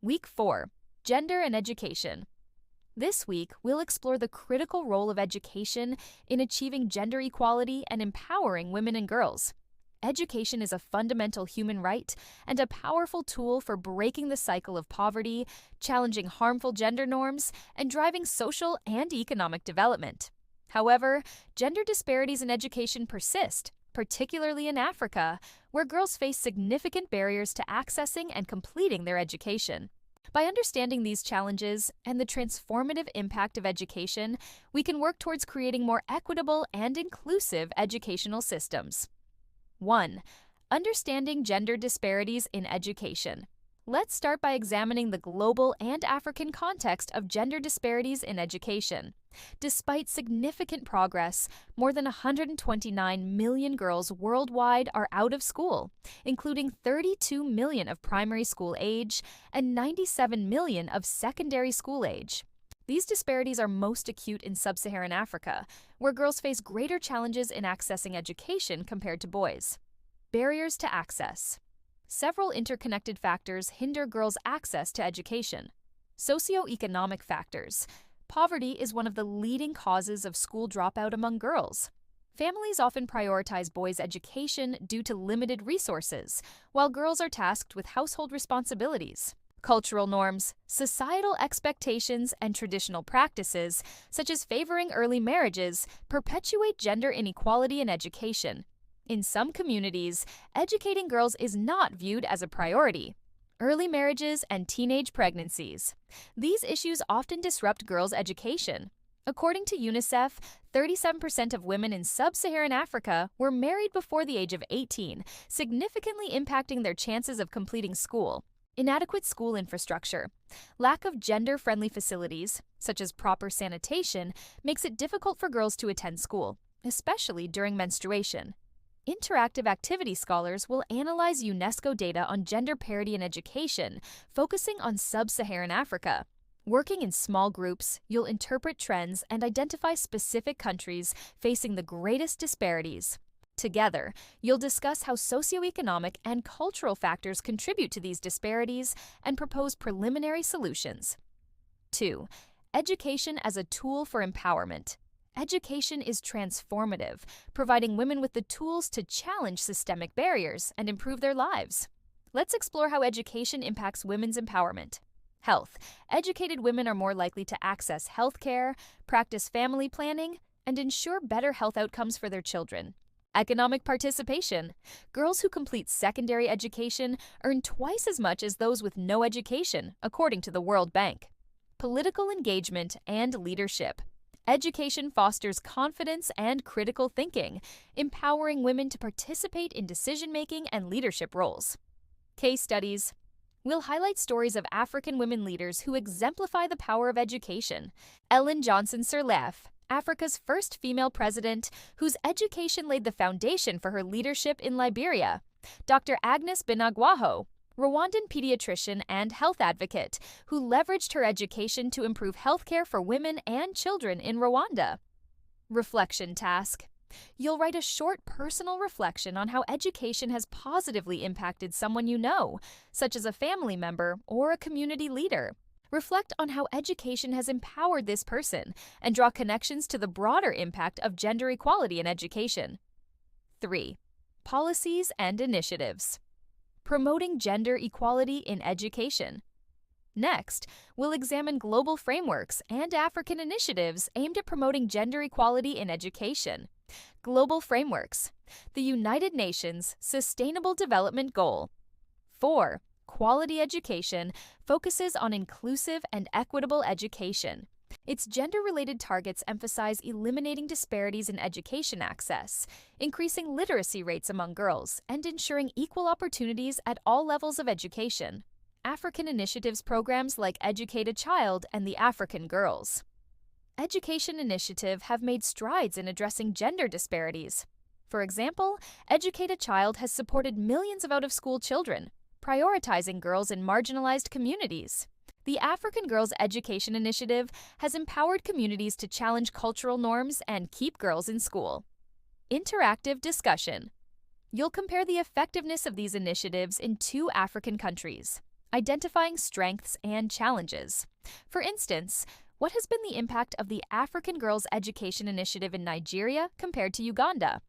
Week 4, Gender and Education. This week, we'll explore the critical role of education in achieving gender equality and empowering women and girls. Education is a fundamental human right and a powerful tool for breaking the cycle of poverty, challenging harmful gender norms, and driving social and economic development. However, gender disparities in education persist, particularly in Africa, where girls face significant barriers to accessing and completing their education. By understanding these challenges and the transformative impact of education, we can work towards creating more equitable and inclusive educational systems. 1. Understanding gender disparities in education. Let's start by examining the global and African context of gender disparities in education. Despite significant progress, more than 129 million girls worldwide are out of school, including 32 million of primary school age and 97 million of secondary school age. These disparities are most acute in sub-Saharan Africa, where girls face greater challenges in accessing education compared to boys. Barriers to access. Several interconnected factors hinder girls' access to education. Socioeconomic factors. Poverty is one of the leading causes of school dropout among girls. Families often prioritize boys' education due to limited resources, while girls are tasked with household responsibilities. Cultural norms, societal expectations, and traditional practices, such as favoring early marriages, perpetuate gender inequality in education. In some communities, educating girls is not viewed as a priority. Early marriages and teenage pregnancies. These issues often disrupt girls' education. According to UNICEF, 37% of women in sub-Saharan Africa were married before the age of 18, significantly impacting their chances of completing school. Inadequate school infrastructure. Lack of gender-friendly facilities, such as proper sanitation, makes it difficult for girls to attend school, especially during menstruation. Interactive activity scholars will analyze UNESCO data on gender parity in education, focusing on sub-Saharan Africa. Working in small groups, you'll interpret trends and identify specific countries facing the greatest disparities. Together, you'll discuss how socioeconomic and cultural factors contribute to these disparities and propose preliminary solutions. 2. Education as a tool for empowerment. Education is transformative, providing women with the tools to challenge systemic barriers and improve their lives. Let's explore how education impacts women's empowerment. Health. Educated women are more likely to access health care, practice family planning, and ensure better health outcomes for their children. Economic participation. Girls who complete secondary education earn twice as much as those with no education, according to the World Bank. Political engagement and leadership. Education fosters confidence and critical thinking, empowering women to participate in decision-making and leadership roles. Case studies. We'll highlight stories of African women leaders who exemplify the power of education. Ellen Johnson Sirleaf, Africa's first female president, whose education laid the foundation for her leadership in Liberia. Dr. Agnes Binagwaho, Rwandan pediatrician and health advocate, who leveraged her education to improve healthcare for women and children in Rwanda. Reflection task. You'll write a short personal reflection on how education has positively impacted someone you know, such as a family member or a community leader. Reflect on how education has empowered this person and draw connections to the broader impact of gender equality in education. 3. Policies and initiatives. Promoting gender equality in education. Next, we'll examine global frameworks and African initiatives aimed at promoting gender equality in education. Global frameworks. The United Nations Sustainable Development Goal. 4. Quality education focuses on inclusive and equitable education. Its gender-related targets emphasize eliminating disparities in education access, increasing literacy rates among girls, and ensuring equal opportunities at all levels of education. African initiatives programs like Educate a Child and the African Girls. Education Initiative have made strides in addressing gender disparities. For example, Educate a Child has supported millions of out-of-school children, prioritizing girls in marginalized communities. The African Girls Education Initiative has empowered communities to challenge cultural norms and keep girls in school. Interactive discussion. You'll compare the effectiveness of these initiatives in 2 African countries. Identifying strengths and challenges. For instance, what has been the impact of the African Girls Education Initiative in Nigeria compared to Uganda?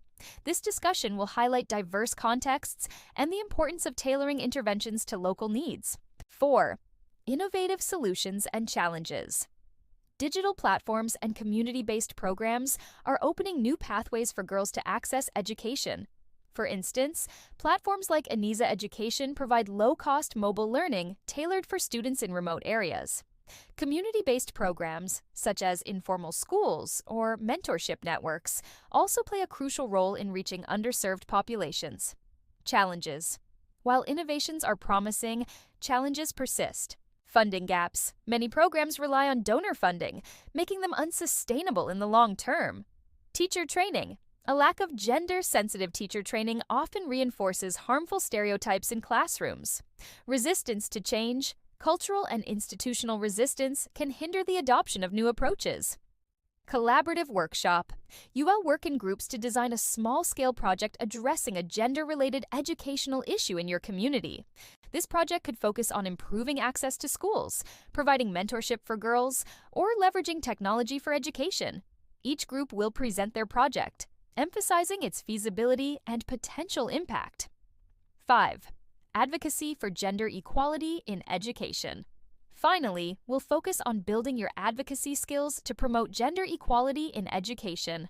This discussion will highlight diverse contexts and the importance of tailoring interventions to local needs. 4. Innovative solutions and challenges. Digital platforms and community-based programs are opening new pathways for girls to access education. For instance, platforms like Aniza Education provide low-cost mobile learning tailored for students in remote areas. Community-based programs, such as informal schools or mentorship networks, also play a crucial role in reaching underserved populations. Challenges. While innovations are promising, challenges persist. Funding gaps. Many programs rely on donor funding, making them unsustainable in the long term. Teacher training. A lack of gender-sensitive teacher training often reinforces harmful stereotypes in classrooms. Resistance to change. Cultural and institutional resistance can hinder the adoption of new approaches. Collaborative workshop. You will work in groups to design a small-scale project addressing a gender-related educational issue in your community. This project could focus on improving access to schools, providing mentorship for girls, or leveraging technology for education. Each group will present their project, emphasizing its feasibility and potential impact. 5. Advocacy for gender equality in education. Finally, we'll focus on building your advocacy skills to promote gender equality in education.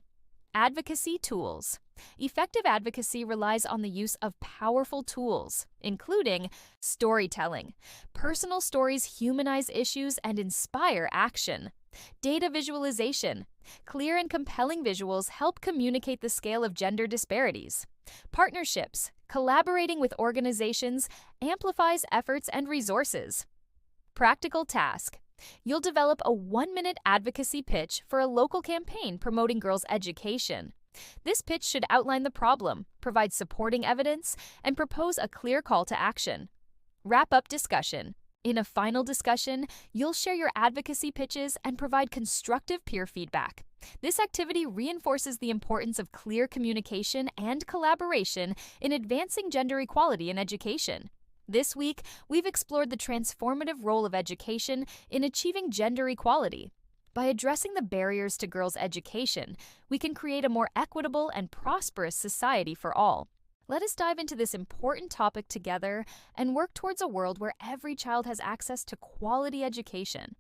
Advocacy tools. Effective advocacy relies on the use of powerful tools, including storytelling. Personal stories humanize issues and inspire action. Data visualization. Clear and compelling visuals help communicate the scale of gender disparities. Partnerships. Collaborating with organizations amplifies efforts and resources. Practical task. You'll develop a 1-minute advocacy pitch for a local campaign promoting girls' education. This pitch should outline the problem, provide supporting evidence, and propose a clear call to action. Wrap-up discussion. In a final discussion, you'll share your advocacy pitches and provide constructive peer feedback. This activity reinforces the importance of clear communication and collaboration in advancing gender equality in education. This week, we've explored the transformative role of education in achieving gender equality. By addressing the barriers to girls' education, we can create a more equitable and prosperous society for all. Let us dive into this important topic together and work towards a world where every child has access to quality education.